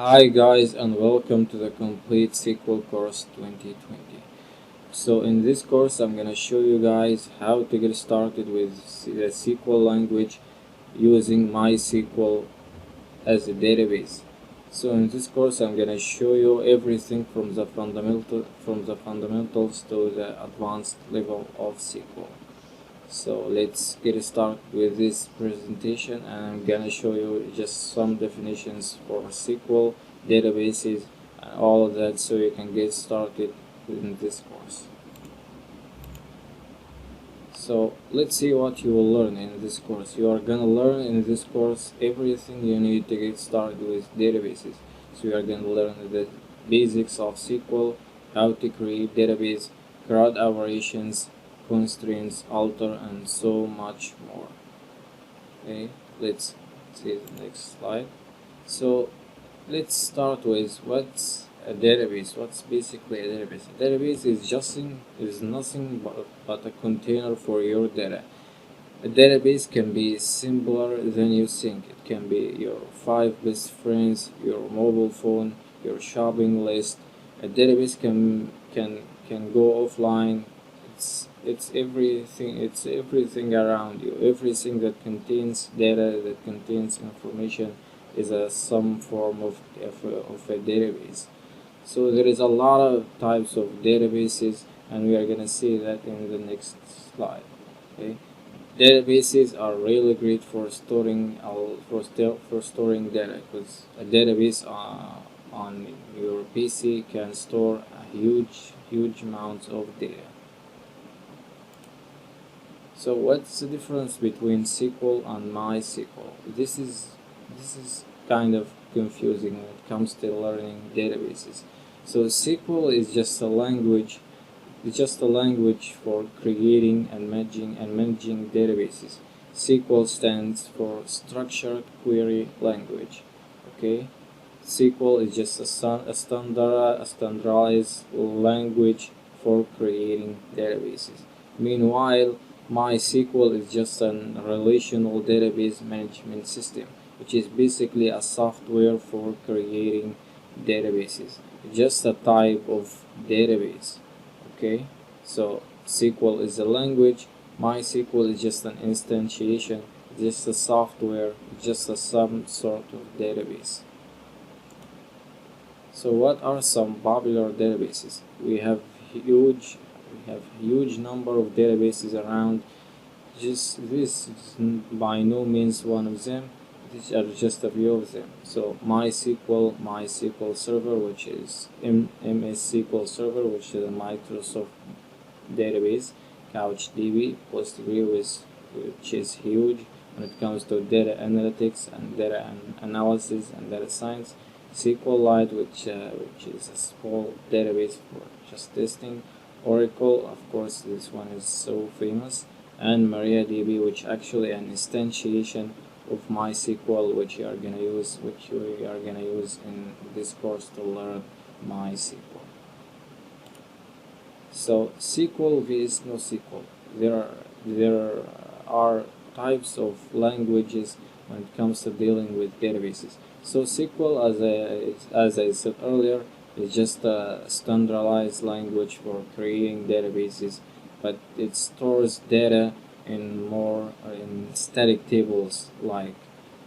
Hi guys, and welcome to the Complete SQL course 2020. So in this course I'm gonna show you guys how to get started with the SQL language using MySQL as a database. So in this course I'm gonna show you everything from the fundamentals to the advanced level of SQL. So let's get started with this presentation, and I'm gonna show you just some definitions for SQL databases and all of that, so you can get started in this course. So let's see what you will learn in this course. You are gonna learn in this course everything you need to get started with databases. So you are gonna learn the basics of SQL, how to create database, CRUD operations, constraints, alter, and so much more. Okay, let's see the next slide. So let's start with what's a database. What's basically a database? A database is nothing but a container for your data. A database can be simpler than you think. It can be your 5 best friends, your mobile phone, your shopping list. A database can go offline. It's everything. It's everything around you. Everything that contains data, that contains information, is some form of a database. So there is a lot of types of databases, and we are gonna see that in the next slide. Okay. Databases are really great for storing data, because a database on your PC can store a huge amounts of data. So what's the difference between SQL and MySQL? This is kind of confusing when it comes to learning databases. So SQL is just a language. It's just a language for creating and managing databases. SQL stands for Structured Query Language. Okay, SQL is just a standardized language for creating databases. Meanwhile, MySQL is just a relational database management system, which is basically a software for creating databases. Just a type of database. Okay, so SQL is a language, MySQL is just an instantiation, just a software, just some sort of database. So what are some popular databases? We have huge number of databases around. Just this is by no means one of them. These are just a few of them. So MySQL Server, which is MS SQL Server, which is a Microsoft database, CouchDB, PostgreSQL, which is huge when it comes to data analytics and data analysis and data science. SQLite, which is a small database for just testing. Oracle, of course, this one is so famous, and MariaDB, which actually an instantiation of MySQL, which we are gonna use in this course to learn MySQL. So SQL vs NoSQL. There are types of languages when it comes to dealing with databases. So SQL, as I said earlier, is just a standardized language for creating databases, but it stores data in static tables, like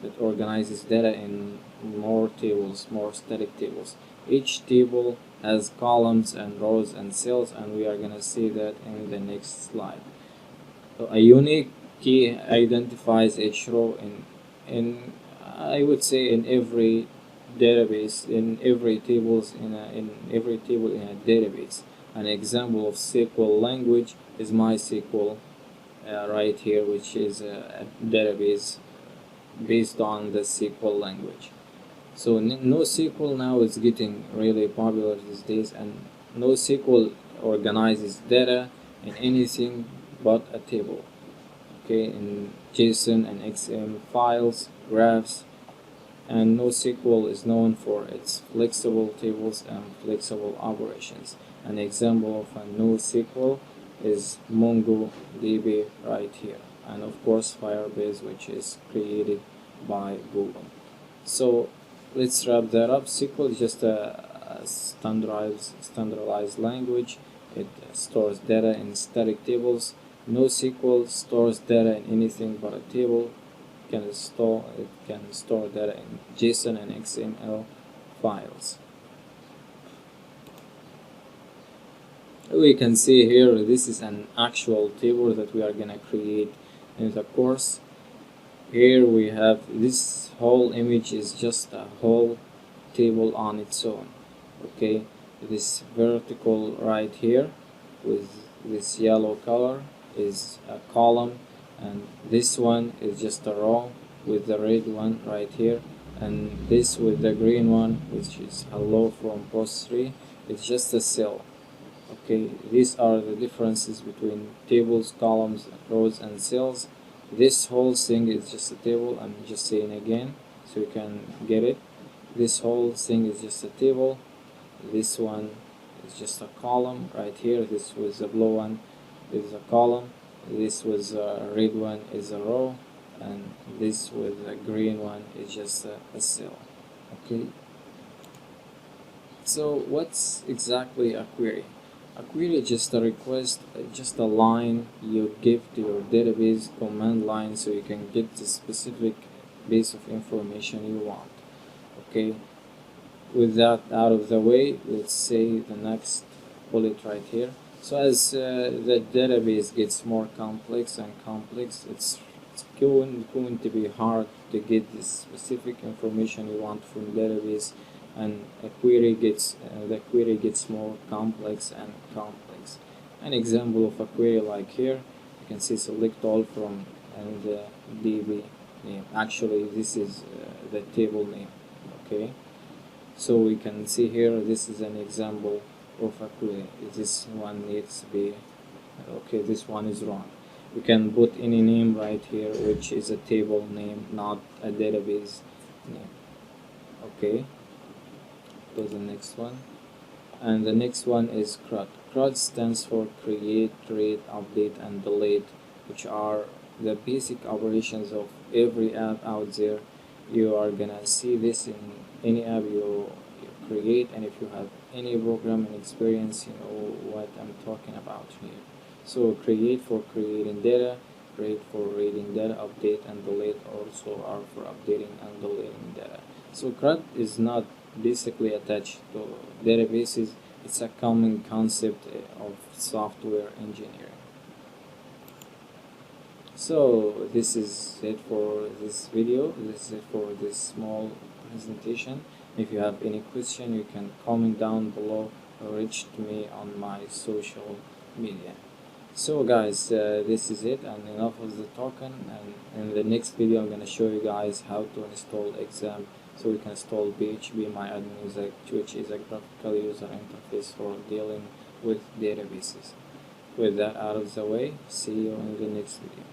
it organizes data in more static tables. Each table has columns and rows and cells, and we are gonna see that in the next slide. So a unique key identifies each row in I would say in every database, in every every table in a database. An example of SQL language is MySQL, right here, which is a database based on the SQL language. So NoSQL now is getting really popular these days, and NoSQL organizes data in anything but a table. Okay, in JSON and XML files, graphs, and NoSQL is known for its flexible tables and flexible operations. An example of a NoSQL is MongoDB right here, and of course Firebase, which is created by Google. So let's wrap that up. SQL is just a standardized language. It stores data in static tables. NoSQL stores data in anything but a table. It can store data in JSON and XML files. We can see here this is an actual table that we are gonna create in the course. Here we have this whole image is just a whole table on its own. Okay, this vertical right here with this yellow color is a column, and this one is just a row with the red one right here, and this with the green one, which is hello from post 3, it's just a cell. Okay, these are the differences between tables, columns, rows, and cells. This whole thing is just a table. I'm just saying again so you can get it. This whole thing is just a table. This one is just a column right here. This was the blue one is a column. This was a red one is a row, and this with the green one is just a cell. Okay, so what's exactly a query? A query is just a request, just a line you give to your database command line so you can get the specific piece of information you want. Okay, with that out of the way, let's say the next bullet right here. So as the database gets more complex and complex, it's going to be hard to get the specific information you want from database, and the query gets more complex and complex. An example of a query like here, you can see select all from and the DB name. Actually, this is the table name. Okay, so we can see here this is an example of a query. This one needs to be okay. This one is wrong. We can put any name right here, which is a table name, not a database name. Okay, to the next one, and the next one is CRUD. CRUD stands for create, create, update, and delete, which are the basic operations of every app out there. You are gonna see this in any app you create, and if you have any programming experience, you know what I'm talking about here. So create for creating data, create for reading data, update and delete also are for updating and deleting data. So CRUD is not basically attached to databases. It's a common concept of software engineering. So this is it for this video. This is it for this small presentation. If you have any question, you can comment down below or reach to me on my social media. So guys, this is it, and enough of the talking, and in the next video I'm gonna show you guys how to install exam, so we can install PHP MyAdmin, which is a graphical user interface for dealing with databases. With that out of the way, see you in the next video.